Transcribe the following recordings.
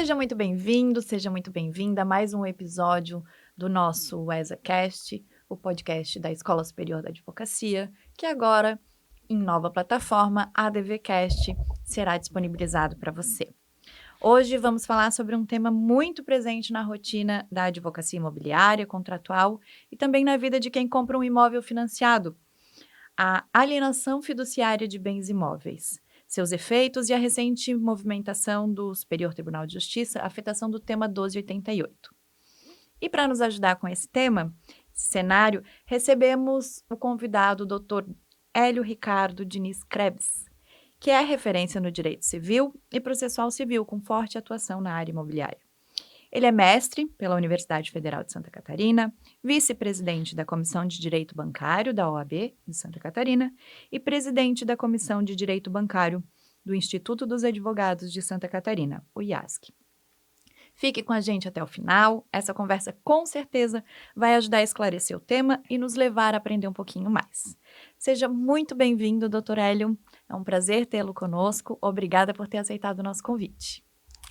Seja muito bem-vindo, seja muito bem-vinda a mais um episódio do nosso ESAcast, o podcast da Escola Superior da Advocacia, que agora, em nova plataforma, a ADVcast, será disponibilizado para você. Hoje vamos falar sobre um tema muito presente na rotina da advocacia imobiliária, contratual e também na vida de quem compra um imóvel financiado: a alienação fiduciária de bens imóveis, seus efeitos e a recente movimentação do Superior Tribunal de Justiça, a afetação do tema 1288. E para nos ajudar com esse tema, esse cenário, recebemos o convidado, o Dr. Hélio Ricardo Diniz Krebs, que é referência no direito civil e processual civil, com forte atuação na área imobiliária. Ele é mestre pela Universidade Federal de Santa Catarina, vice-presidente da Comissão de Direito Bancário da OAB de Santa Catarina e presidente da Comissão de Direito Bancário do Instituto dos Advogados de Santa Catarina, o IASC. Fique com a gente até o final, essa conversa com certeza vai ajudar a esclarecer o tema e nos levar a aprender um pouquinho mais. Seja muito bem-vindo, Dr. Hélio, é um prazer tê-lo conosco, obrigada por ter aceitado o nosso convite.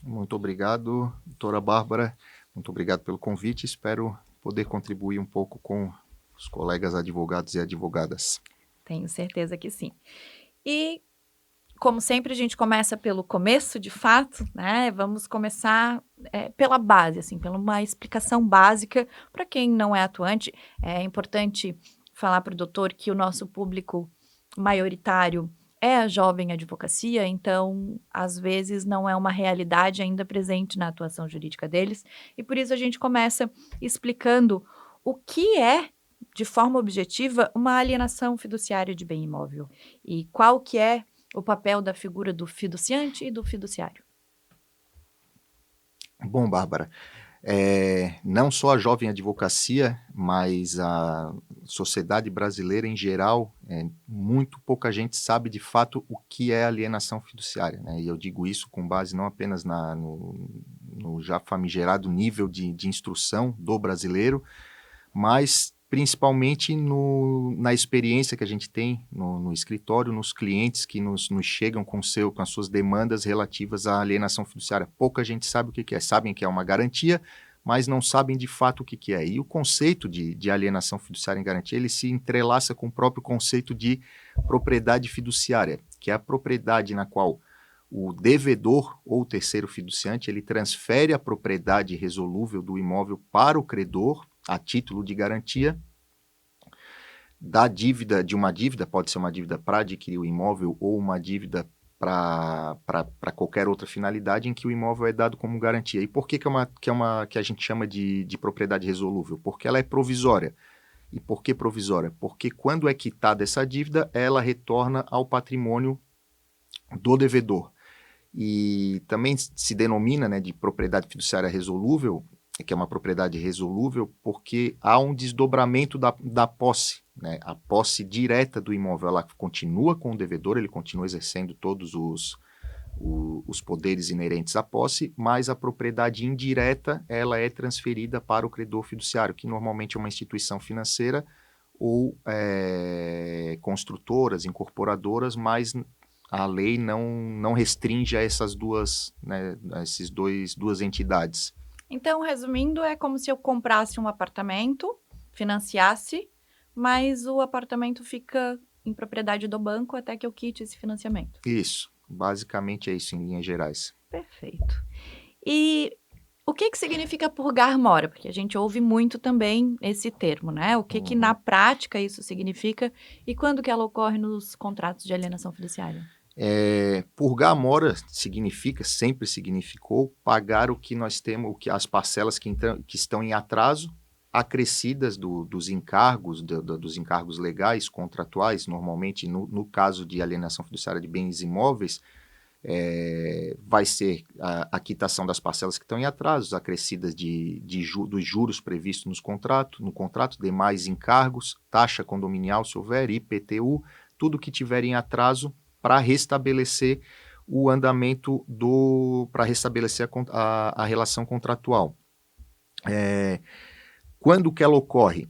Muito obrigado, doutora Bárbara, muito obrigado pelo convite, espero poder contribuir um pouco com os colegas advogados e advogadas. Tenho certeza que sim. E, como sempre, a gente começa pelo começo, de fato, né? Vamos começar pela base, assim, pela uma explicação básica para quem não é atuante. É importante falar para o doutor que o nosso público maioritário é a jovem advocacia, então, às vezes, não é uma realidade ainda presente na atuação jurídica deles, e por isso a gente começa explicando o que é, de forma objetiva, uma alienação fiduciária de bem imóvel e qual que é o papel da figura do fiduciante e do fiduciário. Bom, Bárbara, não só a jovem advocacia, mas a sociedade brasileira em geral, muito pouca gente sabe de fato o que é alienação fiduciária, né? E eu digo isso com base não apenas no já famigerado nível de instrução do brasileiro, mas principalmente na experiência que a gente tem no escritório, nos clientes que nos chegam com as suas demandas relativas à alienação fiduciária. Pouca gente sabe o que é, sabem que é uma garantia, mas não sabem de fato o que é. E o conceito de alienação fiduciária em garantia, ele se entrelaça com o próprio conceito de propriedade fiduciária, que é a propriedade na qual o devedor ou o terceiro fiduciante, ele transfere a propriedade resolúvel do imóvel para o credor, a título de garantia, de uma dívida, pode ser uma dívida para adquirir o imóvel ou uma dívida para qualquer outra finalidade em que o imóvel é dado como garantia. E por que a gente chama de propriedade resolúvel? Porque ela é provisória. E por que provisória? Porque quando é quitada essa dívida, ela retorna ao patrimônio do devedor. E também se denomina, né, de propriedade fiduciária resolúvel, que é uma propriedade resolúvel, porque há um desdobramento da posse, né? A posse direta do imóvel, ela continua com o devedor, ele continua exercendo todos os poderes inerentes à posse, mas a propriedade indireta, ela é transferida para o credor fiduciário, que normalmente é uma instituição financeira ou construtoras, incorporadoras, mas a lei não restringe a essas duas entidades. Então, resumindo, é como se eu comprasse um apartamento, financiasse, mas o apartamento fica em propriedade do banco até que eu quite esse financiamento. Isso, basicamente é isso em linhas gerais. Perfeito. E o que significa purgar mora? Porque a gente ouve muito também esse termo, né? O que na prática isso significa e quando que ela ocorre nos contratos de alienação fiduciária? Purgar mora significa, sempre significou, pagar o que nós temos, as parcelas que estão em atraso, acrescidas dos encargos, dos encargos legais, contratuais. Normalmente, no caso de alienação fiduciária de bens imóveis, vai ser a quitação das parcelas que estão em atraso, acrescidas dos juros previstos no contrato, demais encargos, taxa condominial, se houver, IPTU, tudo que tiver em atraso, para restabelecer o andamento para restabelecer a relação contratual. Quando que ela ocorre?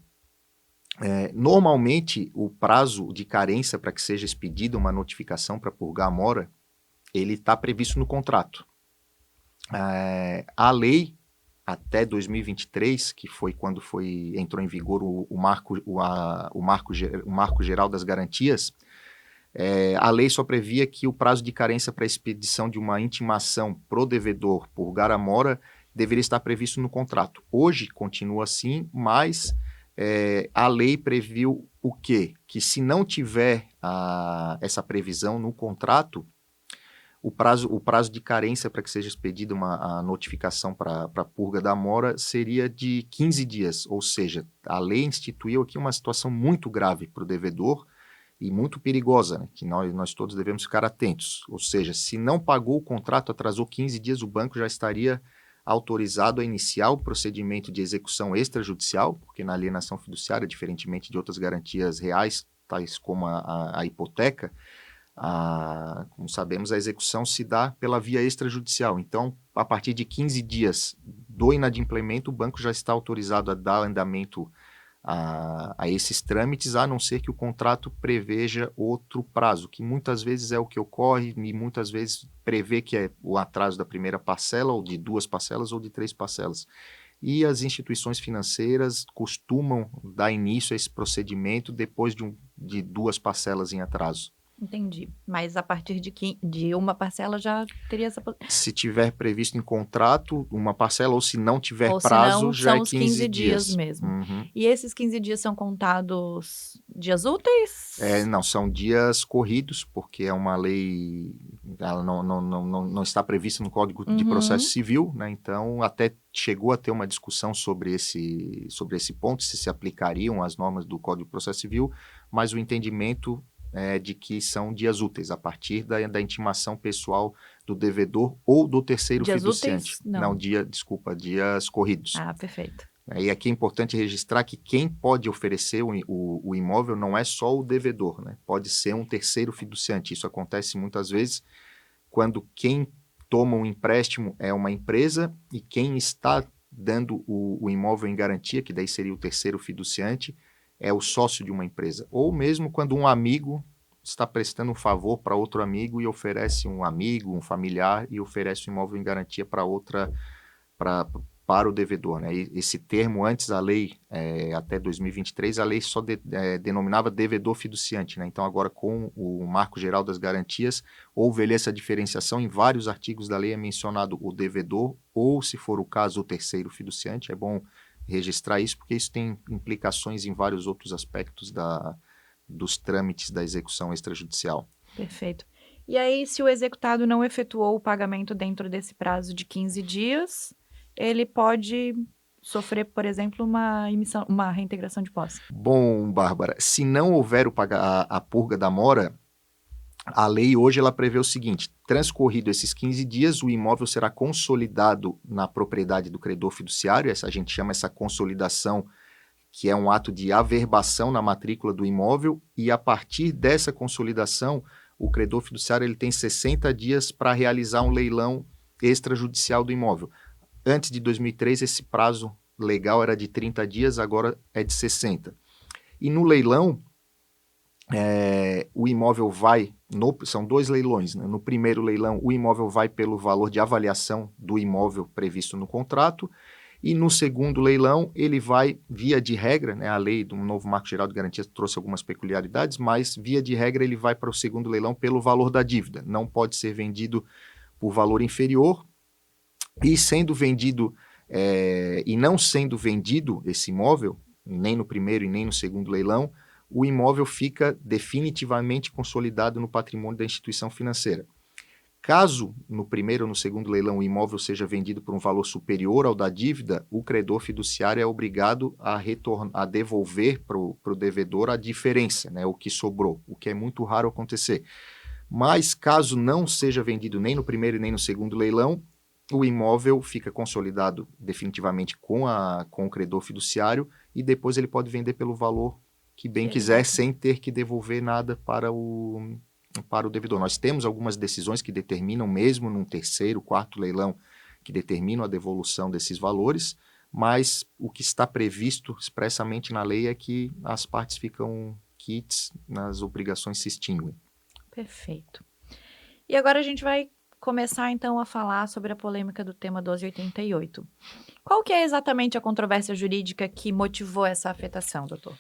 Normalmente, o prazo de carência para que seja expedida uma notificação para purgar a mora, ele está previsto no contrato. A lei, até 2023, que foi quando entrou em vigor o Marco Geral das Garantias, a lei só previa que o prazo de carência para expedição de uma intimação pro devedor por gara-mora deveria estar previsto no contrato. Hoje continua assim, mas a lei previu o quê? Que se não tiver essa previsão no contrato, o prazo de carência para que seja expedida a notificação para a purga da mora seria de 15 dias, ou seja, a lei instituiu aqui uma situação muito grave para o devedor e muito perigosa, né, que nós todos devemos ficar atentos. Ou seja, se não pagou o contrato, atrasou 15 dias, o banco já estaria autorizado a iniciar o procedimento de execução extrajudicial, porque na alienação fiduciária, diferentemente de outras garantias reais, tais como a hipoteca, como sabemos, a execução se dá pela via extrajudicial. Então, a partir de 15 dias do inadimplemento, o banco já está autorizado a dar andamento a esses trâmites, a não ser que o contrato preveja outro prazo, que muitas vezes é o que ocorre e muitas vezes prevê que é o atraso da primeira parcela, ou de 2 parcelas, ou de 3 parcelas. E as instituições financeiras costumam dar início a esse procedimento depois de 2 parcelas em atraso. Entendi. Mas a partir de uma parcela já teria essa Se tiver previsto em contrato uma parcela, ou se não tiver ou se prazo, não, já é são os 15 15 dias dias. mesmo. Uhum. E esses 15 dias são contados dias úteis? Não, são dias corridos, porque é uma lei, ela não está prevista no Código de Processo Uhum. Civil, né? Então até chegou a ter uma discussão sobre esse ponto, se aplicariam as normas do Código de Processo Civil, mas o entendimento é de que são dias úteis, a partir da intimação pessoal do devedor ou do terceiro Dias fiduciante. úteis? Não. Dias corridos. Ah, perfeito. E aqui é importante registrar que quem pode oferecer o imóvel não é só o devedor, né? Pode ser um terceiro fiduciante. Isso acontece muitas vezes quando quem toma um empréstimo é uma empresa e quem está dando o imóvel em garantia, que daí seria o terceiro fiduciante, é o sócio de uma empresa. Ou mesmo quando um amigo está prestando um favor para outro amigo e oferece um amigo, um familiar, e oferece o imóvel em garantia para para o devedor, né? E esse termo, antes a lei, até 2023, a lei só denominava devedor fiduciante, né? Então agora com o Marco Geral das Garantias, houve ali essa diferenciação, em vários artigos da lei é mencionado o devedor, ou se for o caso, o terceiro fiduciante. É bom registrar isso, porque isso tem implicações em vários outros aspectos dos trâmites da execução extrajudicial. Perfeito. E aí, se o executado não efetuou o pagamento dentro desse prazo de 15 dias, ele pode sofrer, por exemplo, uma reintegração de posse? Bom, Bárbara, se não houver a purga da mora, a lei hoje ela prevê o seguinte: transcorrido esses 15 dias, o imóvel será consolidado na propriedade do credor fiduciário. A gente chama essa consolidação, que é um ato de averbação na matrícula do imóvel, e a partir dessa consolidação, o credor fiduciário ele tem 60 dias para realizar um leilão extrajudicial do imóvel. Antes de 2003, esse prazo legal era de 30 dias, agora é de 60. E no leilão, o imóvel são 2 leilões, né? No primeiro leilão, o imóvel vai pelo valor de avaliação do imóvel previsto no contrato, e no segundo leilão, ele vai, via de regra, né, a lei do novo Marco Geral de Garantias trouxe algumas peculiaridades, mas via de regra ele vai para o segundo leilão pelo valor da dívida. Não pode ser vendido por valor inferior, e sendo vendido, e não sendo vendido esse imóvel, nem no primeiro e nem no segundo leilão, o imóvel fica definitivamente consolidado no patrimônio da instituição financeira. Caso no primeiro ou no segundo leilão o imóvel seja vendido por um valor superior ao da dívida, o credor fiduciário é obrigado a devolver para o devedor a diferença, né, o que sobrou, o que é muito raro acontecer. Mas caso não seja vendido nem no primeiro nem no segundo leilão, o imóvel fica consolidado definitivamente com o credor fiduciário, e depois ele pode vender pelo valor que bem quiser, sem ter que devolver nada para o devedor. Nós temos algumas decisões que determinam, mesmo num terceiro, quarto leilão, que determinam a devolução desses valores, mas o que está previsto expressamente na lei é que as partes ficam quites, as obrigações se extinguem. Perfeito. E agora a gente vai começar então a falar sobre a polêmica do tema 1288. Qual que é exatamente a controvérsia jurídica que motivou essa afetação, doutor?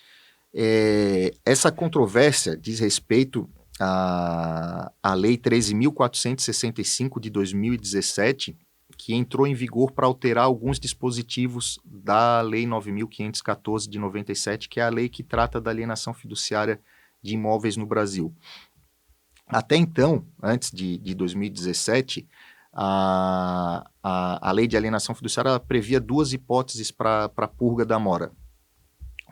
Essa controvérsia diz respeito à Lei 13.465 de 2017, que entrou em vigor para alterar alguns dispositivos da Lei 9.514 de 97, que é a lei que trata da alienação fiduciária de imóveis no Brasil. Até então, antes de 2017, a lei de alienação fiduciária previa duas hipóteses para a purga da mora.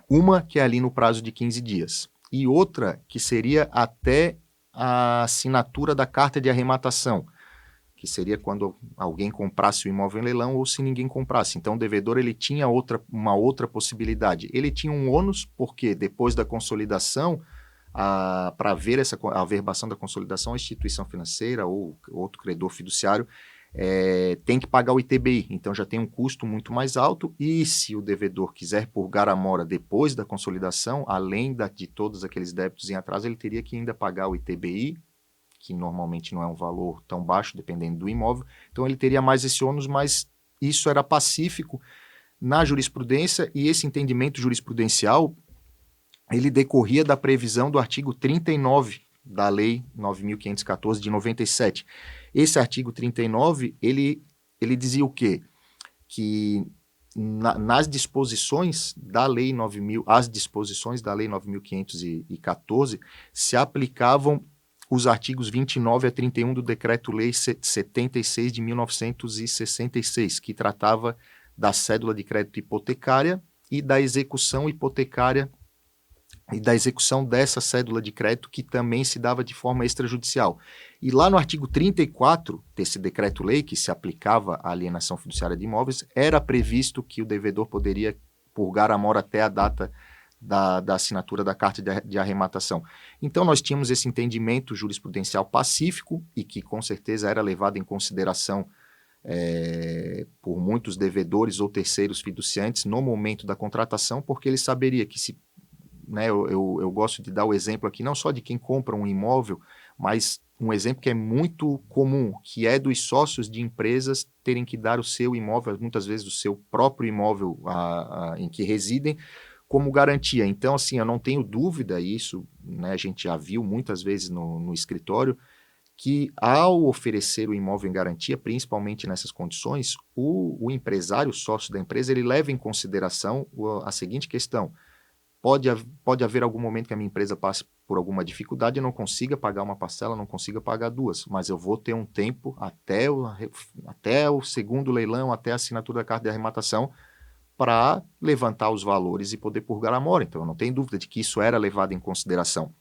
Uma que é ali no prazo de 15 dias e outra que seria até a assinatura da carta de arrematação, que seria quando alguém comprasse o imóvel em leilão ou se ninguém comprasse. Então o devedor ele tinha uma outra possibilidade. Ele tinha um ônus porque depois da consolidação, para haver a averbação da consolidação, a instituição financeira ou outro credor fiduciário tem que pagar o ITBI, então já tem um custo muito mais alto, e se o devedor quiser purgar a mora depois da consolidação, além de todos aqueles débitos em atraso, ele teria que ainda pagar o ITBI, que normalmente não é um valor tão baixo, dependendo do imóvel, então ele teria mais esse ônus, mas isso era pacífico na jurisprudência, e esse entendimento jurisprudencial, ele decorria da previsão do artigo 39 da Lei 9.514 de 97. Esse artigo 39, ele dizia o quê? Que nas disposições da Lei 9.000, as disposições da Lei 9.514 se aplicavam os artigos 29 a 31 do Decreto-Lei 76 de 1966, que tratava da cédula de crédito hipotecária e da execução hipotecária e da execução dessa cédula de crédito, que também se dava de forma extrajudicial. E lá no artigo 34 desse decreto-lei, que se aplicava à alienação fiduciária de imóveis, era previsto que o devedor poderia purgar a mora até a data da assinatura da carta de arrematação. Então nós tínhamos esse entendimento jurisprudencial pacífico e que com certeza era levado em consideração por muitos devedores ou terceiros fiduciantes no momento da contratação, porque ele saberia que se eu gosto de dar o exemplo aqui, não só de quem compra um imóvel, mas um exemplo que é muito comum, que é dos sócios de empresas terem que dar o seu imóvel, muitas vezes o seu próprio imóvel em que residem, como garantia. Então, assim, eu não tenho dúvida, isso a gente já viu muitas vezes no escritório, que ao oferecer o imóvel em garantia, principalmente nessas condições, o empresário, o sócio da empresa, ele leva em consideração a seguinte questão: Pode haver algum momento que a minha empresa passe por alguma dificuldade e não consiga pagar uma parcela, não consiga pagar duas, mas eu vou ter um tempo até o segundo leilão, até a assinatura da carta de arrematação, para levantar os valores e poder purgar a mora. Então eu não tenho dúvida de que isso era levado em consideração.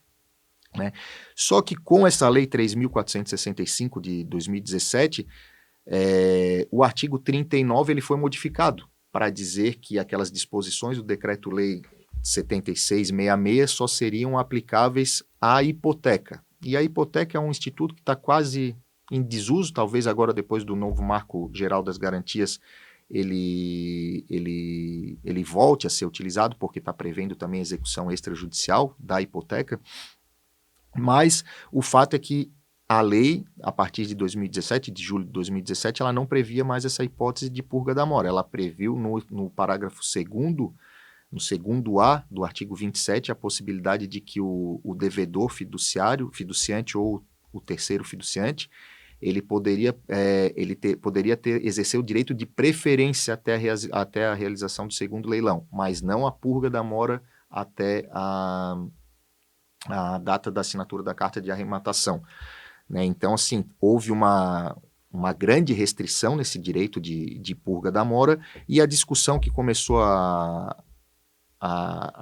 Só que com essa lei 3.465 de 2017, o artigo 39 ele foi modificado para dizer que aquelas disposições do decreto-lei 7666 só seriam aplicáveis à hipoteca. E a hipoteca é um instituto que está quase em desuso, talvez agora depois do novo Marco Geral das Garantias ele volte a ser utilizado, porque está prevendo também a execução extrajudicial da hipoteca, mas o fato é que a lei, a partir de 2017, de julho de 2017, ela não previa mais essa hipótese de purga da mora, ela previu no parágrafo 2º, no segundo A do artigo 27, a possibilidade de que o devedor fiduciante ou o terceiro fiduciante, ele poderia exercer o direito de preferência até a realização do segundo leilão, mas não a purga da mora até a data da assinatura da carta de arrematação. Então, assim, houve uma grande restrição nesse direito de purga da mora, e a discussão que começou a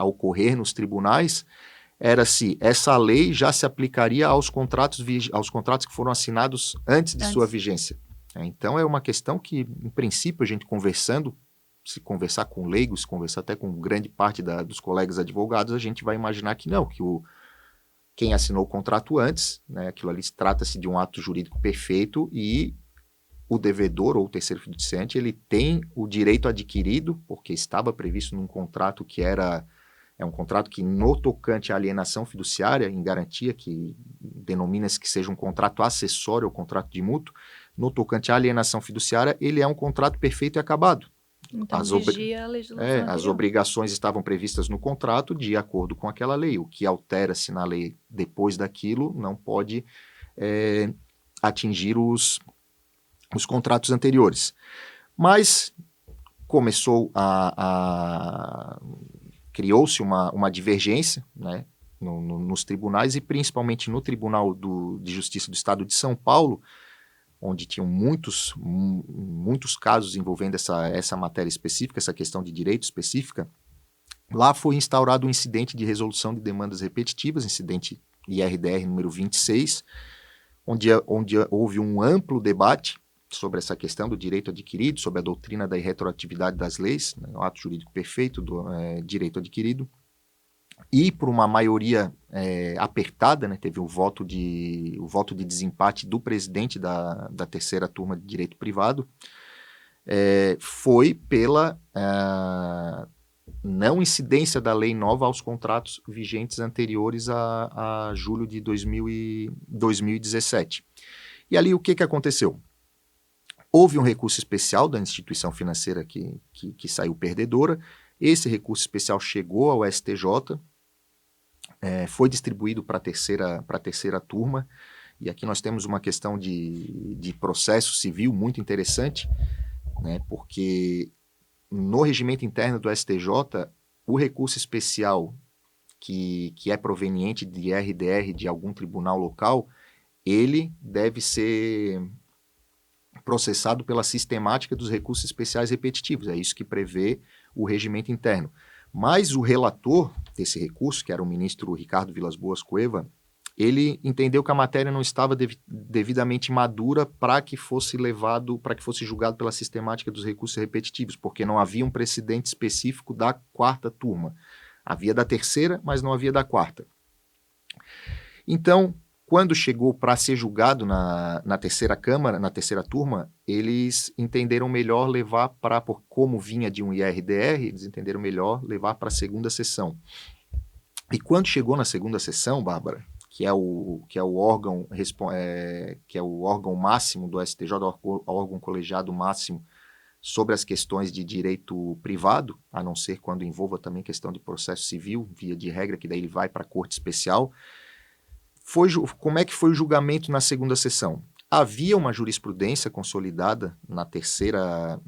ocorrer nos tribunais era se essa lei já se aplicaria aos contratos que foram assinados antes de sua vigência. Então é uma questão que, em princípio, a gente se conversar com leigos, se conversar até com grande parte dos colegas advogados, a gente vai imaginar que não, que quem assinou o contrato antes, aquilo ali trata-se de um ato jurídico perfeito e o devedor ou o terceiro fiduciante, ele tem o direito adquirido, porque estava previsto num contrato que é um contrato que, no tocante à alienação fiduciária, em garantia, que denomina-se que seja um contrato acessório ao contrato de mútuo, no tocante à alienação fiduciária, ele é um contrato perfeito e acabado. Então, vigia a legislação As anterior. obrigações estavam previstas no contrato de acordo com aquela lei. O que altera-se na lei depois daquilo não pode atingir os contratos anteriores. Mas começou criou-se uma divergência, né, nos tribunais e principalmente no Tribunal de Justiça do Estado de São Paulo, onde tinham muitos casos envolvendo essa matéria específica, essa questão de direito específica. Lá foi instaurado um incidente de resolução de demandas repetitivas, incidente IRDR número 26, onde houve um amplo debate sobre essa questão do direito adquirido, sobre a doutrina da irretroatividade das leis, né, o ato jurídico perfeito do direito adquirido, e por uma maioria apertada, né, teve o voto de desempate do presidente da terceira turma de direito privado, foi pela não incidência da lei nova aos contratos vigentes anteriores a julho de 2017. E ali o que aconteceu? Houve um recurso especial da instituição financeira que saiu perdedora. Esse recurso especial chegou ao STJ, foi distribuído para a terceira turma, e aqui nós temos uma questão de processo civil muito interessante, né, porque no regimento interno do STJ, o recurso especial que é proveniente de RDR de algum tribunal local, ele deve ser processado pela sistemática dos recursos especiais repetitivos. É isso que prevê o regimento interno. Mas o relator desse recurso, que era o ministro Ricardo Vilas Boas Cueva, ele entendeu que a matéria não estava devidamente madura para que fosse julgado pela sistemática dos recursos repetitivos, porque não havia um precedente específico da quarta turma. Havia da terceira, mas não havia da quarta. Então, quando chegou para ser julgado na terceira turma, eles entenderam melhor levar como vinha de um IRDR, eles entenderam melhor levar para a segunda sessão. E quando chegou na segunda sessão, Bárbara, que é o órgão máximo do STJ, o órgão colegiado máximo sobre as questões de direito privado, a não ser quando envolva também questão de processo civil, via de regra, que daí ele vai para a corte especial. Como é que foi o julgamento na segunda sessão? Havia uma jurisprudência consolidada na terceira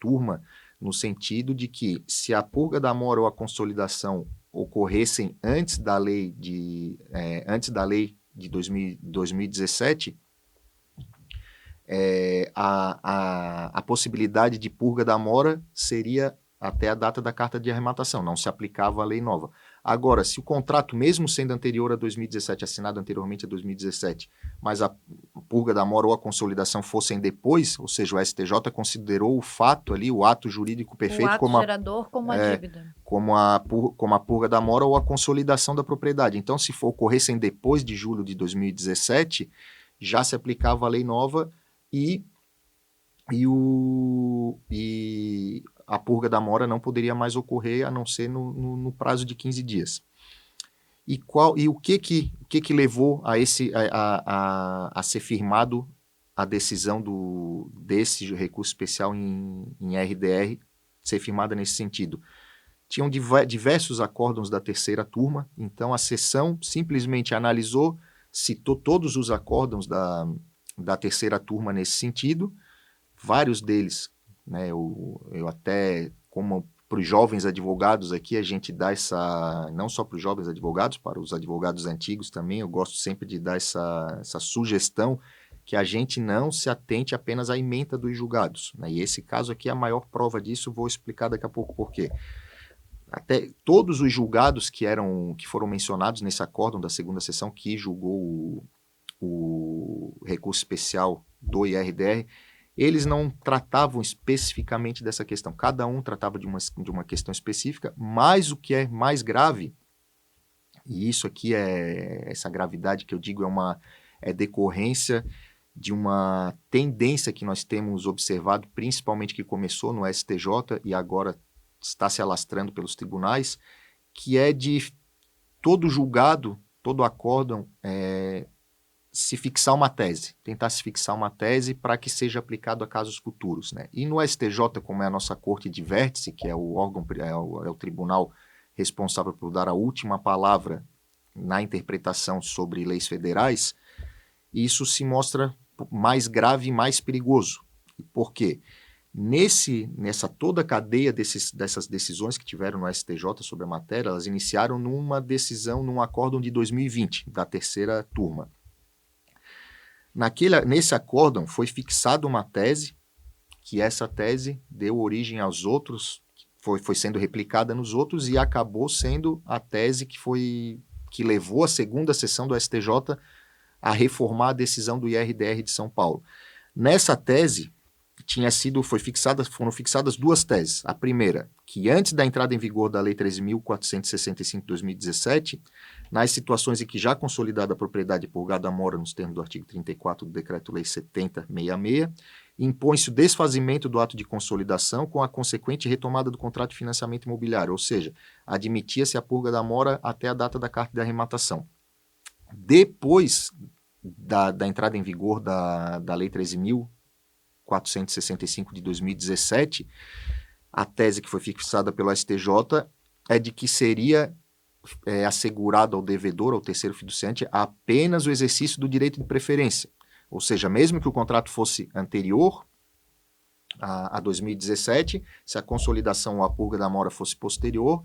turma, no sentido de que, se a purga da mora ou a consolidação ocorressem antes da lei de 2017, a possibilidade de purga da mora seria até a data da carta de arrematação, não se aplicava a lei nova. Agora, se o contrato, mesmo sendo anterior a 2017, assinado anteriormente a 2017, mas a purga da mora ou a consolidação fossem depois, ou seja, o STJ considerou o fato ali, o ato jurídico perfeito, o ato gerador como a dívida. Como a purga da mora ou a consolidação da propriedade. Então, se ocorressem depois de julho de 2017, já se aplicava a lei nova e a purga da mora não poderia mais ocorrer a não ser no prazo de 15 dias. E o que levou a ser firmado a decisão desse recurso especial em RDR ser firmada nesse sentido? Tinham diversos acórdãos da terceira turma, então a sessão simplesmente analisou, citou todos os acórdãos da terceira turma nesse sentido, vários deles, né, eu até, como para os jovens advogados aqui, a gente dá não só para os jovens advogados, para os advogados antigos também, eu gosto sempre de dar essa sugestão, que a gente não se atente apenas à ementa dos julgados, né? E esse caso aqui é a maior prova disso, vou explicar daqui a pouco por quê. Até todos os julgados que foram mencionados nesse acórdão da segunda sessão que julgou o recurso especial do IRDR, eles não tratavam especificamente dessa questão. Cada um tratava de uma questão específica, mas o que é mais grave, e isso aqui essa gravidade que eu digo é decorrência de uma tendência que nós temos observado, principalmente que começou no STJ e agora está se alastrando pelos tribunais, que é de todo julgado todo acórdão se fixar uma tese, tentar se fixar uma tese para que seja aplicado a casos futuros, né? E no STJ, como é a nossa corte de vértice, que é o órgão, é o tribunal responsável por dar a última palavra na interpretação sobre leis federais, isso se mostra mais grave e mais perigoso. Por quê? Nessa toda a cadeia dessas decisões que tiveram no STJ sobre a matéria, elas iniciaram numa decisão, num acórdão de 2020, da terceira turma. Nesse acórdão foi fixada uma tese, que essa tese deu origem aos outros, foi sendo replicada nos outros e acabou sendo a tese que levou a segunda sessão do STJ a reformar a decisão do IRDR de São Paulo. Nessa tese, foram fixadas duas teses. A primeira, que antes da entrada em vigor da Lei 13.465 de 2017, nas situações em que já consolidada a propriedade purgada à mora nos termos do artigo 34 do Decreto-Lei 7066, impõe-se o desfazimento do ato de consolidação com a consequente retomada do contrato de financiamento imobiliário, ou seja, admitia-se a purga da mora até a data da carta de arrematação. Depois da entrada em vigor da Lei 13.465 de 2017, a tese que foi fixada pelo STJ é de que seria assegurado ao devedor, ao terceiro fiduciante, apenas o exercício do direito de preferência. Ou seja, mesmo que o contrato fosse anterior a 2017, se a consolidação ou a purga da mora fosse posterior,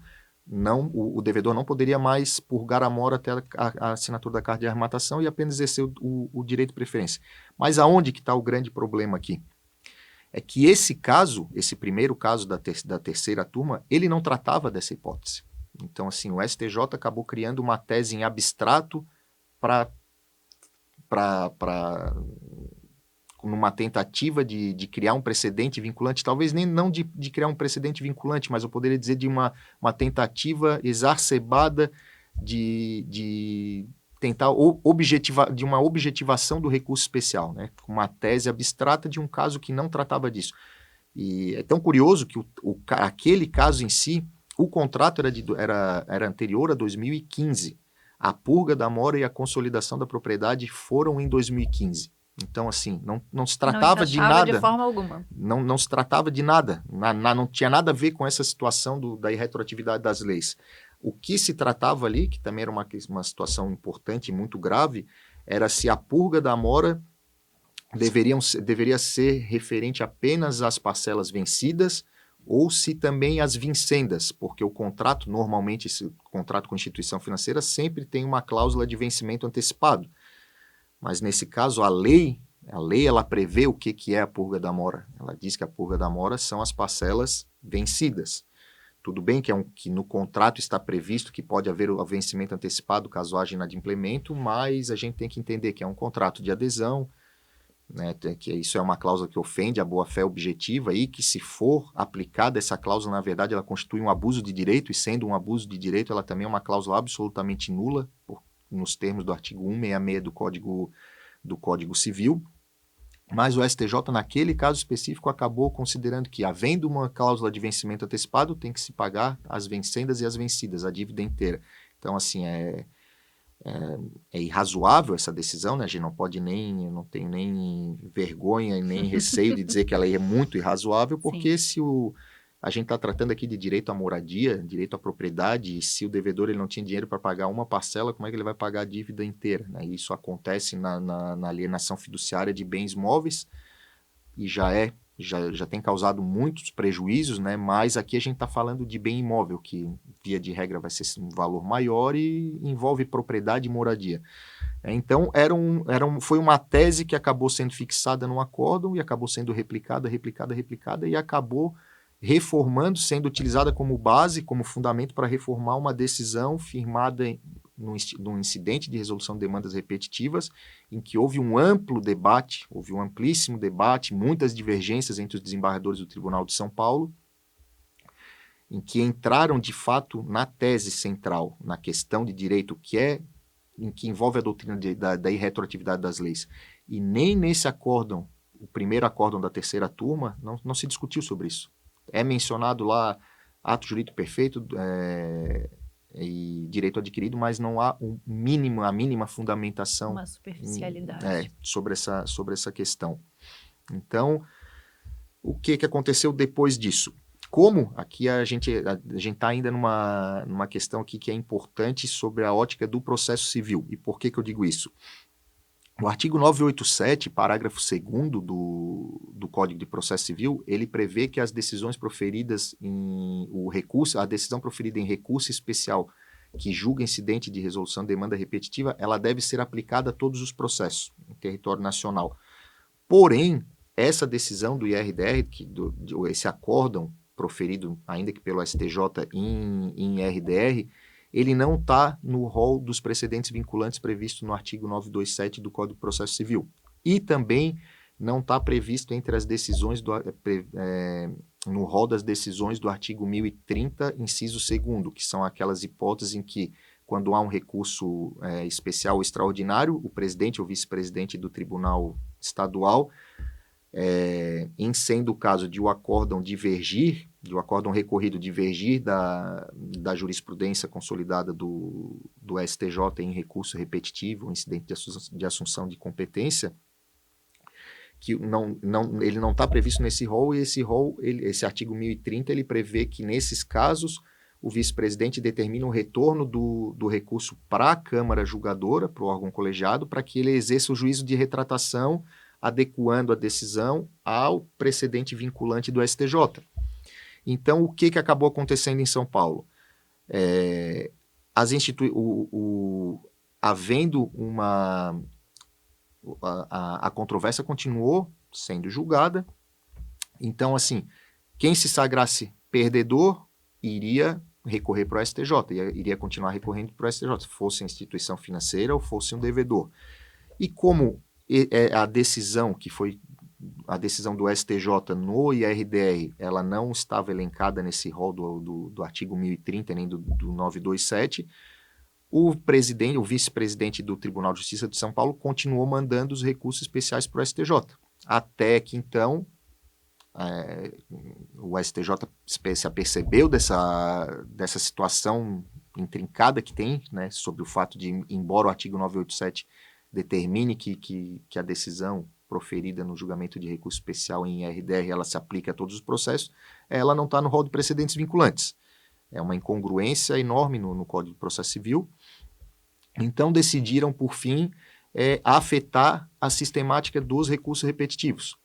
o devedor não poderia mais purgar a mora até a assinatura da carta de arrematação e apenas exercer o direito de preferência. Mas aonde que está o grande problema aqui? É que esse primeiro caso da terceira turma, ele não tratava dessa hipótese. Então, assim, o STJ acabou criando uma tese em abstrato numa tentativa de criar um precedente vinculante, talvez nem não de criar um precedente vinculante, mas eu poderia dizer de uma tentativa exacerbada de tentar de uma objetivação do recurso especial, né? Uma tese abstrata de um caso que não tratava disso. E é tão curioso que aquele caso em si, o contrato era anterior a 2015. A purga da mora e a consolidação da propriedade foram em 2015. Então, assim, não se tratava de nada. De forma alguma. Não se tratava de nada. Não tinha nada a ver com essa situação da irretroatividade das leis. O que se tratava ali, que também era uma situação importante e muito grave, era se a purga da mora deveria ser referente apenas às parcelas vencidas ou se também às vincendas, porque o contrato, normalmente, esse contrato com instituição financeira sempre tem uma cláusula de vencimento antecipado. Mas, nesse caso, a lei ela prevê o que é a purga da mora. Ela diz que a purga da mora são as parcelas vencidas. Tudo bem que no contrato está previsto que pode haver o vencimento antecipado caso haja inadimplemento, mas a gente tem que entender que é um contrato de adesão, né, que isso é uma cláusula que ofende a boa-fé objetiva e que, se for aplicada essa cláusula, na verdade, ela constitui um abuso de direito, e sendo um abuso de direito, ela também é uma cláusula absolutamente nula, nos termos do artigo 166 do Código Civil. Mas o STJ, naquele caso específico, acabou considerando que, havendo uma cláusula de vencimento antecipado, tem que se pagar as vencendas e as vencidas, a dívida inteira. Então, assim, é irrazoável essa decisão, né? A gente não tenho nem vergonha e nem receio de dizer que ela é muito irrazoável, porque a gente está tratando aqui de direito à moradia, direito à propriedade, e se o devedor ele não tinha dinheiro para pagar uma parcela, como é que ele vai pagar a dívida inteira, né? Isso acontece na alienação fiduciária de bens móveis e já tem causado muitos prejuízos, né? Mas aqui a gente está falando de bem imóvel, que via de regra vai ser um valor maior e envolve propriedade e moradia. Então, foi uma tese que acabou sendo fixada no acórdão e acabou sendo replicada e acabou reformando, sendo utilizada como base, como fundamento para reformar uma decisão firmada num incidente de resolução de demandas repetitivas, em que houve um amplíssimo debate, muitas divergências entre os desembargadores do Tribunal de São Paulo, em que entraram, de fato, na tese central, na questão de direito, em que envolve a doutrina da irretroatividade das leis. E nem nesse acórdão, o primeiro acórdão da terceira turma, não se discutiu sobre isso. É mencionado lá ato jurídico perfeito, e direito adquirido, mas não há a mínima fundamentação Uma superficialidade. sobre essa questão. Então, o que aconteceu depois disso? Como aqui a gente está ainda numa questão aqui que é importante sobre a ótica do processo civil. E por que eu digo isso? O artigo 987, parágrafo 2º do Código de Processo Civil, ele prevê que as decisões proferidas a decisão proferida em recurso especial que julga incidente de resolução de demanda repetitiva, ela deve ser aplicada a todos os processos em território nacional. Porém, essa decisão do IRDR, esse acórdão proferido, ainda que pelo STJ em IRDR, ele não está no rol dos precedentes vinculantes previsto no artigo 927 do Código de Processo Civil. E também não está previsto entre as decisões no rol das decisões do artigo 1030, inciso 2º, que são aquelas hipóteses em que, quando há um recurso especial ou extraordinário, o presidente ou vice-presidente do Tribunal Estadual, em sendo o caso de o acórdão recorrido divergir da jurisprudência consolidada do STJ em recurso repetitivo, incidente de assunção de competência, que ele não está previsto nesse rol, e esse artigo 1030, ele prevê que, nesses casos, o vice-presidente determina o retorno do recurso para a Câmara Julgadora, para o órgão colegiado, para que ele exerça o juízo de retratação, adequando a decisão ao precedente vinculante do STJ. Então, o que acabou acontecendo em São Paulo? Havendo a controvérsia continuou sendo julgada. Então, assim, quem se sagrasse perdedor iria recorrer para o STJ, iria continuar recorrendo para o STJ, fosse a instituição financeira ou fosse um devedor. E como a decisão do STJ no IRDR, ela não estava elencada nesse rol do artigo 1030, nem do 927, o vice-presidente do Tribunal de Justiça de São Paulo continuou mandando os recursos especiais para o STJ. Até que, então, o STJ se apercebeu dessa situação intrincada que tem, né, sobre o fato de, embora o artigo 987 determine que a decisão proferida no julgamento de recurso especial em IRDR, ela se aplica a todos os processos, ela não está no rol de precedentes vinculantes. É uma incongruência enorme no Código de Processo Civil. Então, decidiram, por fim, afetar a sistemática dos recursos repetitivos.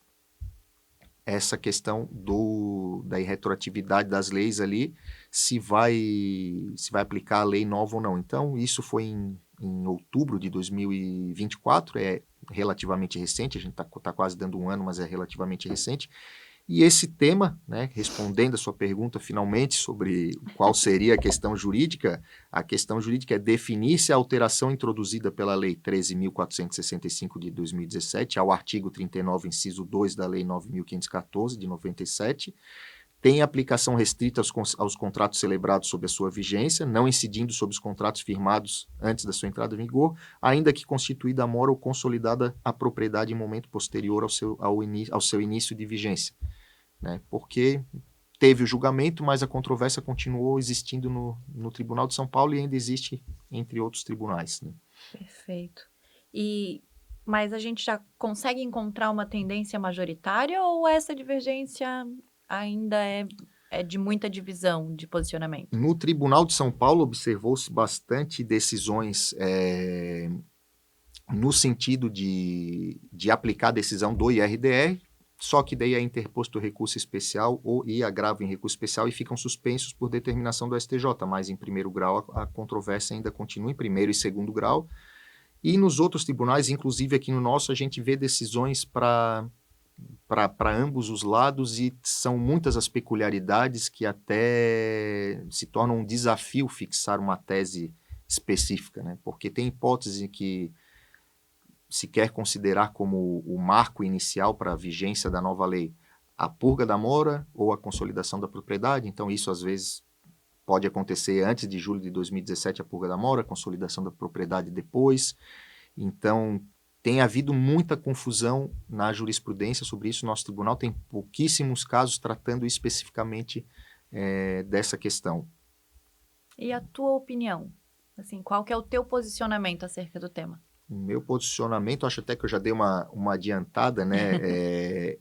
Essa questão da irretroatividade das leis ali, se vai aplicar a lei nova ou não. Então, isso foi em outubro de 2024, é relativamente recente, a gente está quase dando um ano, mas é relativamente recente. E esse tema, né, respondendo a sua pergunta finalmente sobre qual seria a questão jurídica é definir se a alteração introduzida pela Lei 13.465 de 2017 ao artigo 39, inciso 2 da Lei 9.514 de 97, tem aplicação restrita aos contratos celebrados sob a sua vigência, não incidindo sobre os contratos firmados antes da sua entrada em vigor, ainda que constituída a mora ou consolidada a propriedade em momento posterior ao seu início de vigência. Né? Porque teve o julgamento, mas a controvérsia continuou existindo no Tribunal de São Paulo e ainda existe entre outros tribunais. Né? Perfeito. Mas a gente já consegue encontrar uma tendência majoritária ou essa divergência ainda é de muita divisão de posicionamento? No Tribunal de São Paulo, observou-se bastante decisões no sentido de aplicar a decisão do IRDR, só que daí é interposto recurso especial e agravo em recurso especial e ficam suspensos por determinação do STJ, mas em primeiro grau a controvérsia ainda continua em primeiro e segundo grau. E nos outros tribunais, inclusive aqui no nosso, a gente vê decisões para ambos os lados, e são muitas as peculiaridades que até se tornam um desafio fixar uma tese específica, né? Porque tem hipótese que se quer considerar como o marco inicial para a vigência da nova lei a purga da mora ou a consolidação da propriedade. Então isso às vezes pode acontecer antes de julho de 2017, a purga da mora, a consolidação da propriedade depois. Então tem havido muita confusão na jurisprudência sobre isso. Nosso tribunal tem pouquíssimos casos tratando especificamente dessa questão. E a tua opinião? Assim, qual que é o teu posicionamento acerca do tema? O meu posicionamento, acho até que eu já dei uma adiantada, né?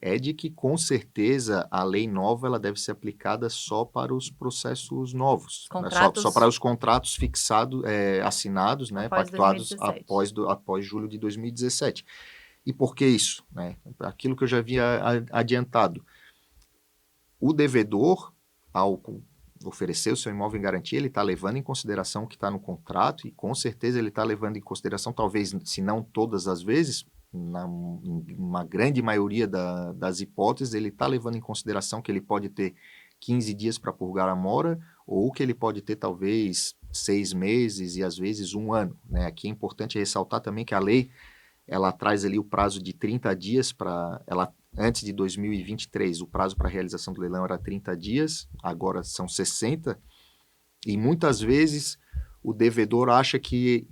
É de que, com certeza, a lei nova ela deve ser aplicada só para os processos novos, né? Só para Contratos os contratos fixados, assinados, né? após Pactuados 2017. após julho de 2017. E por que isso? Né? Aquilo que eu já havia adiantado. O devedor, ao oferecer o seu imóvel em garantia, ele está levando em consideração o que está no contrato e, com certeza, ele está levando em consideração, talvez, se não todas as vezes, uma grande maioria das hipóteses, ele está levando em consideração que ele pode ter 15 dias para purgar a mora ou que ele pode ter, talvez, 6 meses e, às vezes, 1 ano. Né? Aqui é importante ressaltar também que a lei ela traz ali o prazo de 30 dias para ela. Antes de 2023, o prazo para a realização do leilão era 30 dias, agora são 60, e muitas vezes o devedor acha que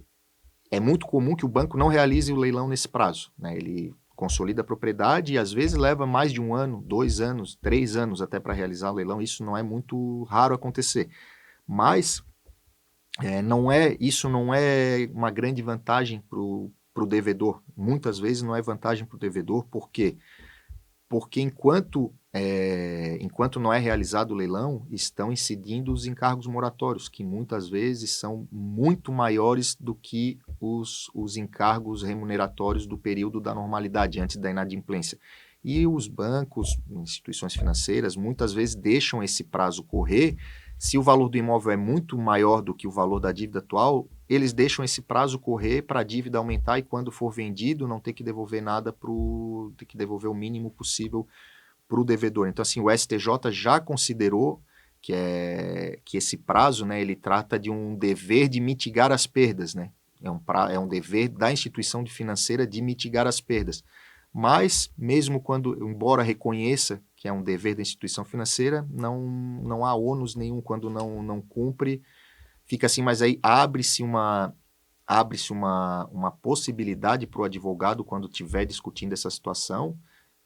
é muito comum que o banco não realize o leilão nesse prazo, né? Ele consolida a propriedade e às vezes leva mais de 1 ano, 2 anos, 3 anos até para realizar o leilão. Isso não é muito raro acontecer, mas isso não é uma grande vantagem para o devedor. Muitas vezes não é vantagem para o devedor, por quê? Porque enquanto não é realizado o leilão, estão incidindo os encargos moratórios, que muitas vezes são muito maiores do que os encargos remuneratórios do período da normalidade, antes da inadimplência. E os bancos, instituições financeiras, muitas vezes deixam esse prazo correr. Se o valor do imóvel é muito maior do que o valor da dívida atual, eles deixam esse prazo correr para a dívida aumentar e, quando for vendido, não ter que devolver nada, ter que devolver o mínimo possível para o devedor. Então, assim, o STJ já considerou que esse prazo, né, ele trata de um dever de mitigar as perdas, né? É um dever da instituição financeira de mitigar as perdas. Mas, mesmo quando, embora reconheça que é um dever da instituição financeira, não há ônus nenhum quando não cumpre. Fica assim, mas aí abre-se uma possibilidade para o advogado, quando estiver discutindo essa situação,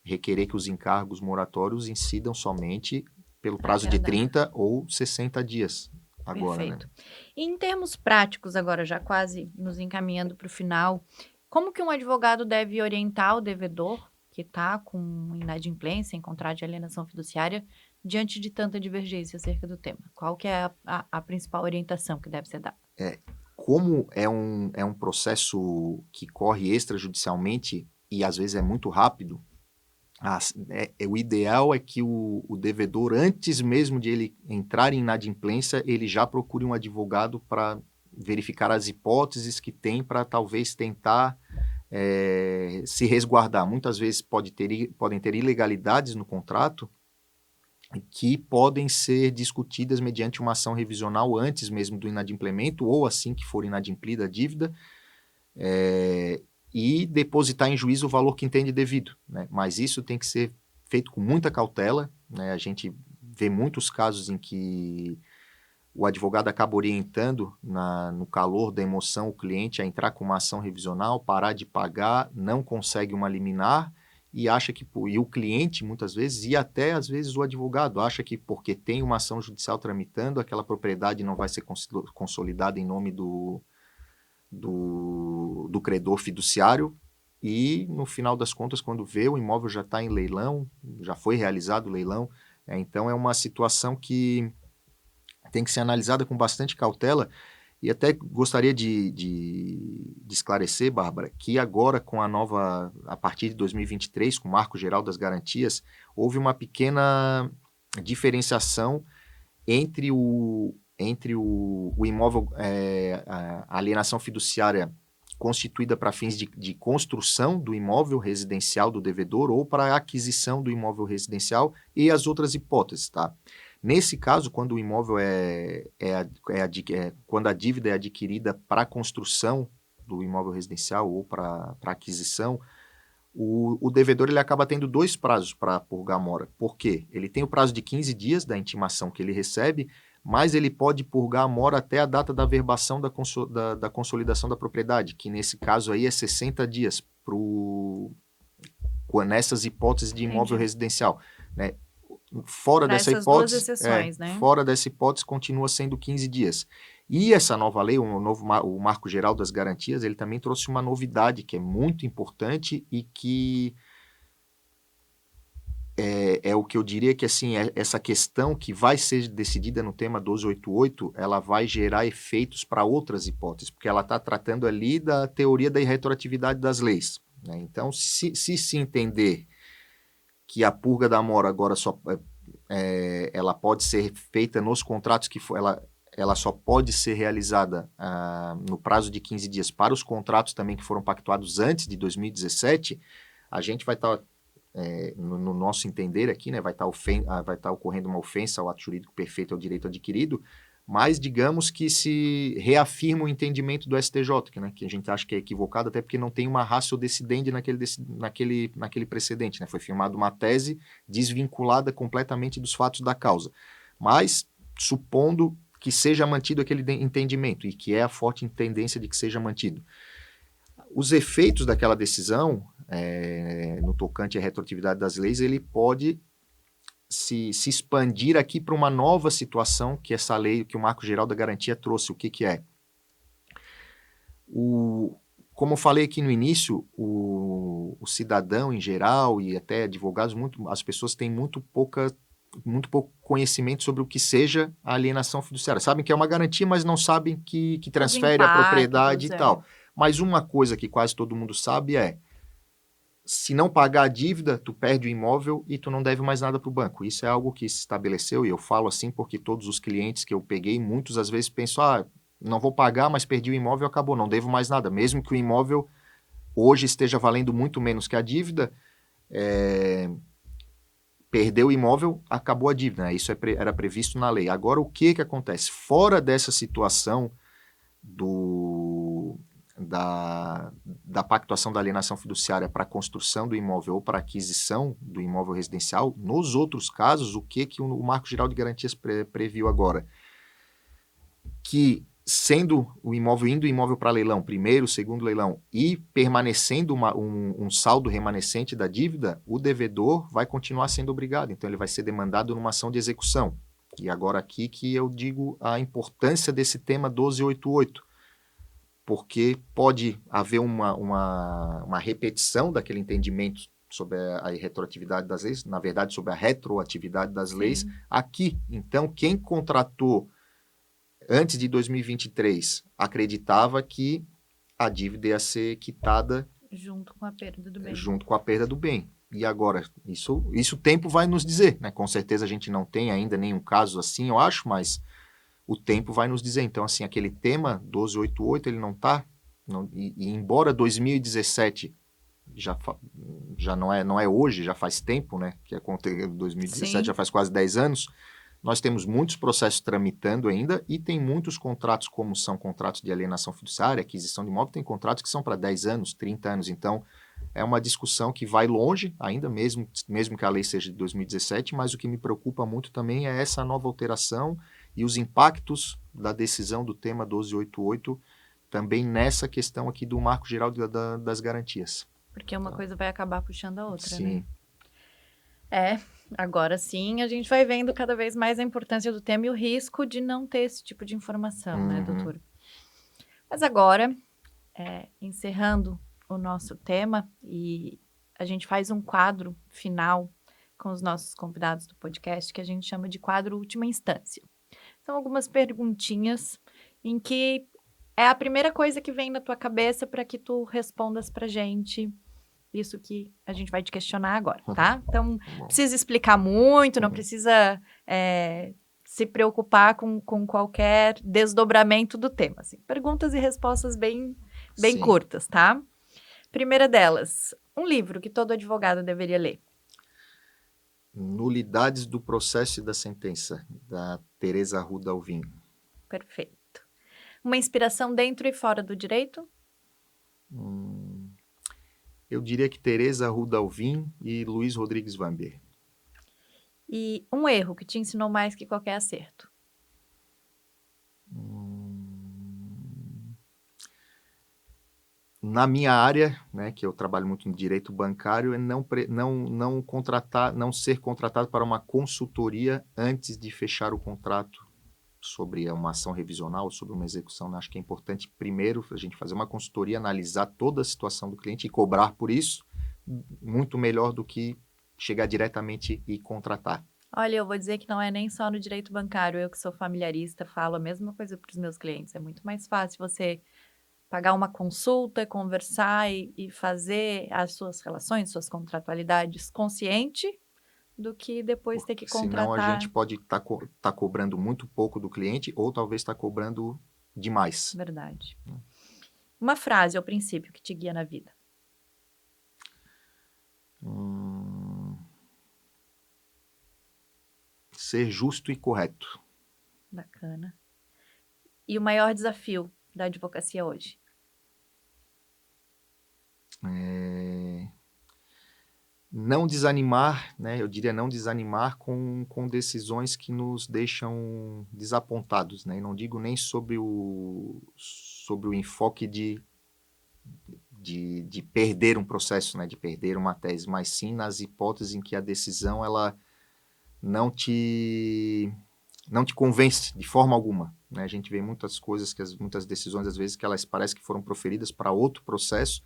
requerer que os encargos moratórios incidam somente pelo prazo de 30 ou 60 dias. Agora, Perfeito. né? E em termos práticos, agora já quase nos encaminhando para o final, como que um advogado deve orientar o devedor que está com inadimplência em contrato de alienação fiduciária diante de tanta divergência acerca do tema? Qual que é a principal orientação que deve ser dada? Como é um processo que corre extrajudicialmente e às vezes é muito rápido, o ideal é que o devedor, antes mesmo de ele entrar em inadimplência, ele já procure um advogado para verificar as hipóteses que tem para talvez tentar se resguardar. Muitas vezes podem ter ilegalidades no contrato que podem ser discutidas mediante uma ação revisional antes mesmo do inadimplemento ou assim que for inadimplida a dívida, e depositar em juízo o valor que entende devido, né? Mas isso tem que ser feito com muita cautela, né? A gente vê muitos casos em que o advogado acaba orientando no calor da emoção o cliente a entrar com uma ação revisional, parar de pagar, não consegue uma liminar e acha que, e o cliente muitas vezes, e até às vezes o advogado, acha que porque tem uma ação judicial tramitando, aquela propriedade não vai ser consolidada em nome do credor fiduciário, e no final das contas, quando vê, o imóvel já está em leilão, já foi realizado o leilão. Então é uma situação que tem que ser analisada com bastante cautela. E até gostaria de esclarecer, Bárbara, que agora com a partir de 2023, com o Marco Geral das Garantias, houve uma pequena diferenciação entre o imóvel, a alienação fiduciária constituída para fins de construção do imóvel residencial do devedor ou para a aquisição do imóvel residencial e as outras hipóteses, tá? Nesse caso, quando o imóvel quando a dívida é adquirida para a construção do imóvel residencial ou para aquisição, o devedor ele acaba tendo 2 prazos para purgar a mora. Por quê? Ele tem o prazo de 15 dias da intimação que ele recebe, mas ele pode purgar a mora até a data da averbação da consolidação da propriedade, que nesse caso aí é 60 dias nessas hipóteses de imóvel residencial, né? fora Para dessa essas duas hipótese, exceções, né? fora dessa hipótese continua sendo 15 dias. E essa nova lei, o Marco Geral das Garantias, ele também trouxe uma novidade que é muito importante e que é o que eu diria que assim, essa questão que vai ser decidida no tema 1288, ela vai gerar efeitos para outras hipóteses, porque ela está tratando ali da teoria da irretroatividade das leis, né? Então, se entender que a purga da mora agora ela pode ser feita nos contratos ela só pode ser realizada no prazo de 15 dias para os contratos também que foram pactuados antes de 2017, a gente vai estar, no nosso entender aqui, né, vai estar ocorrendo uma ofensa ao ato jurídico perfeito ao direito adquirido, mas digamos que se reafirma o entendimento do STJ, que a gente acha que é equivocado, até porque não tem uma ratio decidendi naquele precedente, né? Foi firmada uma tese desvinculada completamente dos fatos da causa. Mas, supondo que seja mantido aquele entendimento, e que é a forte tendência de que seja mantido, os efeitos daquela decisão, no tocante à retroatividade das leis, ele pode se expandir aqui para uma nova situação que essa lei, que o Marco Geral da Garantia trouxe. O que é? Como eu falei aqui no início, o cidadão em geral e até advogados, as pessoas têm muito pouco conhecimento sobre o que seja a alienação fiduciária. Sabem que é uma garantia, mas não sabem que transfere a propriedade e tal. Mas uma coisa que quase todo mundo sabe é: se não pagar a dívida, tu perde o imóvel e tu não deve mais nada para o banco. Isso é algo que se estabeleceu, e eu falo assim porque todos os clientes que eu peguei, muitos às vezes pensam, não vou pagar, mas perdi o imóvel, acabou, não devo mais nada. Mesmo que o imóvel hoje esteja valendo muito menos que a dívida, perdeu o imóvel, acabou a dívida, né? Isso era previsto na lei. Agora, o que acontece? Fora dessa situação da pactuação da alienação fiduciária para a construção do imóvel ou para a aquisição do imóvel residencial, nos outros casos, o que o Marco Geral de Garantias previu agora? Que sendo indo o imóvel para leilão, primeiro, segundo leilão, e permanecendo um saldo remanescente da dívida, o devedor vai continuar sendo obrigado, então ele vai ser demandado numa ação de execução. E agora aqui que eu digo a importância desse tema 1288, porque pode haver uma repetição daquele entendimento sobre a retroatividade das leis, na verdade, sobre a retroatividade das leis aqui. Então, quem contratou antes de 2023 acreditava que a dívida ia ser quitada junto com a perda do bem. Junto com a perda do bem. E agora, isso o tempo vai nos dizer, né? Com certeza a gente não tem ainda nenhum caso assim, eu acho, mas o tempo vai nos dizer. Então, assim, aquele tema 1288, ele não está... E embora 2017 já não é hoje, já faz tempo, né? Que aconteceu 2017, já faz quase 10 anos. Nós temos muitos processos tramitando ainda e tem muitos contratos, como são contratos de alienação fiduciária, aquisição de imóvel, tem contratos que são para 10 anos, 30 anos. Então, é uma discussão que vai longe ainda, mesmo que a lei seja de 2017, mas o que me preocupa muito também é essa nova alteração e os impactos da decisão do tema 1288 também nessa questão aqui do Marco Geral das Garantias. Porque uma coisa vai acabar puxando a outra, sim, né? Agora sim, a gente vai vendo cada vez mais a importância do tema e o risco de não ter esse tipo de informação, né, doutor? Mas agora, encerrando o nosso tema, e a gente faz um quadro final com os nossos convidados do podcast, que a gente chama de quadro Última Instância. São algumas perguntinhas em que é a primeira coisa que vem na tua cabeça para que tu respondas pra gente isso que a gente vai te questionar agora, tá? Então, não precisa explicar muito, não precisa se preocupar com qualquer desdobramento do tema. Assim, perguntas e respostas bem curtas, tá? Primeira delas, um livro que todo advogado deveria ler. Nulidades do Processo e da Sentença, da Teresa Arruda Alvim. Perfeito. Uma inspiração dentro e fora do direito? Eu diria que Teresa Arruda Alvim e Luiz Rodrigues Vamber. E um erro que te ensinou mais que qualquer acerto? Na minha área, né, que eu trabalho muito no direito bancário, é não ser contratado para uma consultoria antes de fechar o contrato sobre uma ação revisional, sobre uma execução, né. Acho que é importante primeiro a gente fazer uma consultoria, analisar toda a situação do cliente e cobrar por isso, muito melhor do que chegar diretamente e contratar. Olha, eu vou dizer que não é nem só no direito bancário, eu que sou familiarista falo a mesma coisa para os meus clientes, é muito mais fácil você pagar uma consulta, conversar e fazer as suas relações, suas contratualidades consciente, do que depois ter que Porque senão a gente contratar. pode estar cobrando muito pouco do cliente ou talvez estar cobrando demais. Verdade. Uma frase ou princípio que te guia na vida. Hum, ser justo e correto. Bacana. E o maior desafio da advocacia hoje? Não desanimar, né, eu diria não desanimar com decisões que nos deixam desapontados, né, e não digo nem sobre o enfoque de perder um processo, né, de perder uma tese, mas sim nas hipóteses em que a decisão ela não te não te convence de forma alguma, né. A gente vê muitas coisas muitas decisões, às vezes, que elas parece que foram proferidas para outro processo,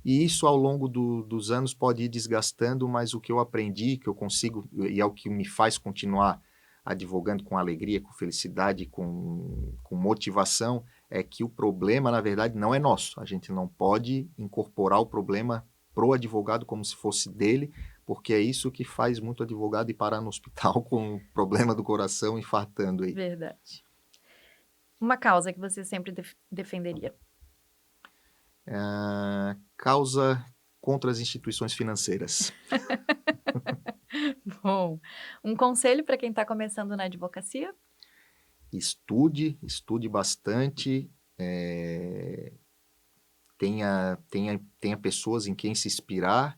e isso ao longo dos anos pode ir desgastando, mas o que eu aprendi, que eu consigo e é o que me faz continuar advogando com alegria, com felicidade, com motivação, é que o problema, na verdade, não é nosso. A gente não pode incorporar o problema pro advogado como se fosse dele, porque é isso que faz muito advogado ir parar no hospital com problema do coração, infartando aí. Verdade. Uma causa que você sempre defenderia. Causa contra as instituições financeiras. Bom, um conselho para quem está começando na advocacia? Estude bastante, tenha pessoas em quem se inspirar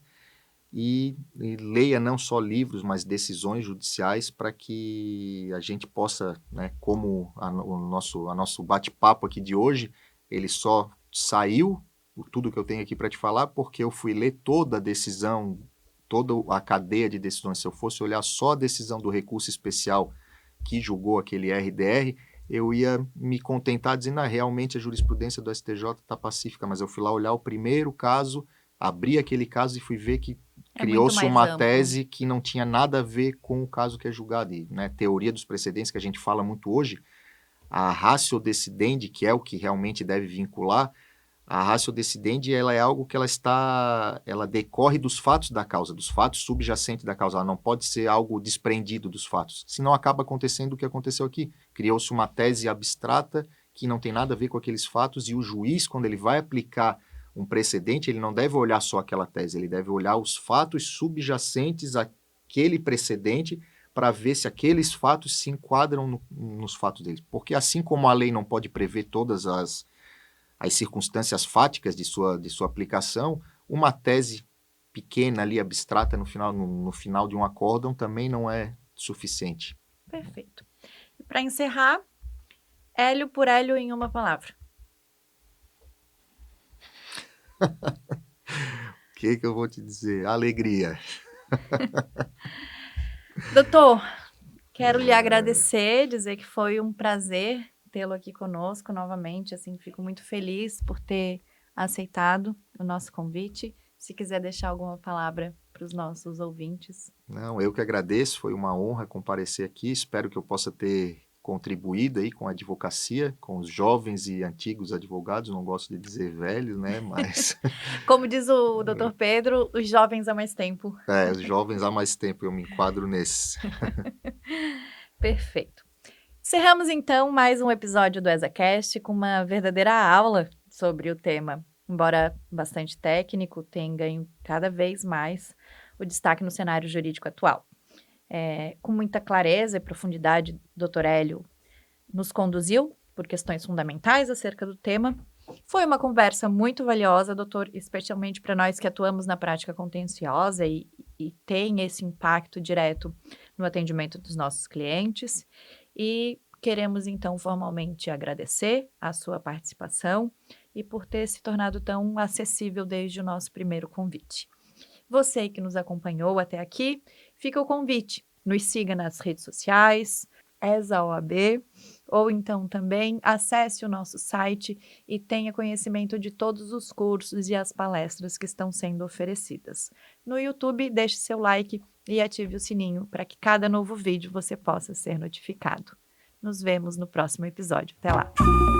e leia não só livros, mas decisões judiciais para que a gente possa, né, como a nosso bate-papo aqui de hoje, ele só saiu, tudo que eu tenho aqui para te falar, porque eu fui ler toda a decisão, toda a cadeia de decisões. Se eu fosse olhar só a decisão do recurso especial que julgou aquele RDR, eu ia me contentar dizendo: "Ah, realmente a jurisprudência do STJ está pacífica", mas eu fui lá olhar o primeiro caso, abri aquele caso e fui ver que É muito criou-se mais uma amplo. tese que não tinha nada a ver com o caso que é julgado e, né, teoria dos precedentes que a gente fala muito hoje, a ratio decidendi, que é o que realmente deve vincular, a ratio decidendi ela é algo que ela decorre dos fatos da causa, dos fatos subjacentes da causa, ela não pode ser algo desprendido dos fatos, senão acaba acontecendo o que aconteceu aqui, criou-se uma tese abstrata que não tem nada a ver com aqueles fatos e o juiz, quando ele vai aplicar um precedente, ele não deve olhar só aquela tese, ele deve olhar os fatos subjacentes àquele precedente para ver se aqueles fatos se enquadram nos fatos deles. Porque assim como a lei não pode prever todas as circunstâncias fáticas de sua aplicação, uma tese pequena ali, abstrata, no final de um acórdão também não é suficiente. Perfeito. E para encerrar, Hélio por Hélio em uma palavra. O que eu vou te dizer? Alegria. Doutor, quero lhe agradecer, dizer que foi um prazer tê-lo aqui conosco novamente, assim, fico muito feliz por ter aceitado o nosso convite. Se quiser deixar alguma palavra para os nossos ouvintes. Não, eu que agradeço, foi uma honra comparecer aqui, espero que eu possa ter contribuído aí com a advocacia, com os jovens e antigos advogados, não gosto de dizer velhos, né, mas Como diz o doutor Pedro, os jovens há mais tempo. os jovens há mais tempo, eu me enquadro nesses. Perfeito. Encerramos então mais um episódio do ESACast com uma verdadeira aula sobre o tema. Embora bastante técnico, tem ganho cada vez mais o destaque no cenário jurídico atual. Com muita clareza e profundidade, Dr. Hélio nos conduziu por questões fundamentais acerca do tema. Foi uma conversa muito valiosa, doutor, especialmente para nós que atuamos na prática contenciosa e tem esse impacto direto no atendimento dos nossos clientes. E Queremos, então, formalmente agradecer a sua participação e por ter se tornado tão acessível desde o nosso primeiro convite. Você que nos acompanhou até aqui, fica o convite. Nos siga nas redes sociais, ESAOAB, ou então também acesse o nosso site e tenha conhecimento de todos os cursos e as palestras que estão sendo oferecidas. No YouTube, deixe seu like e ative o sininho para que cada novo vídeo você possa ser notificado. Nos vemos no próximo episódio. Até lá!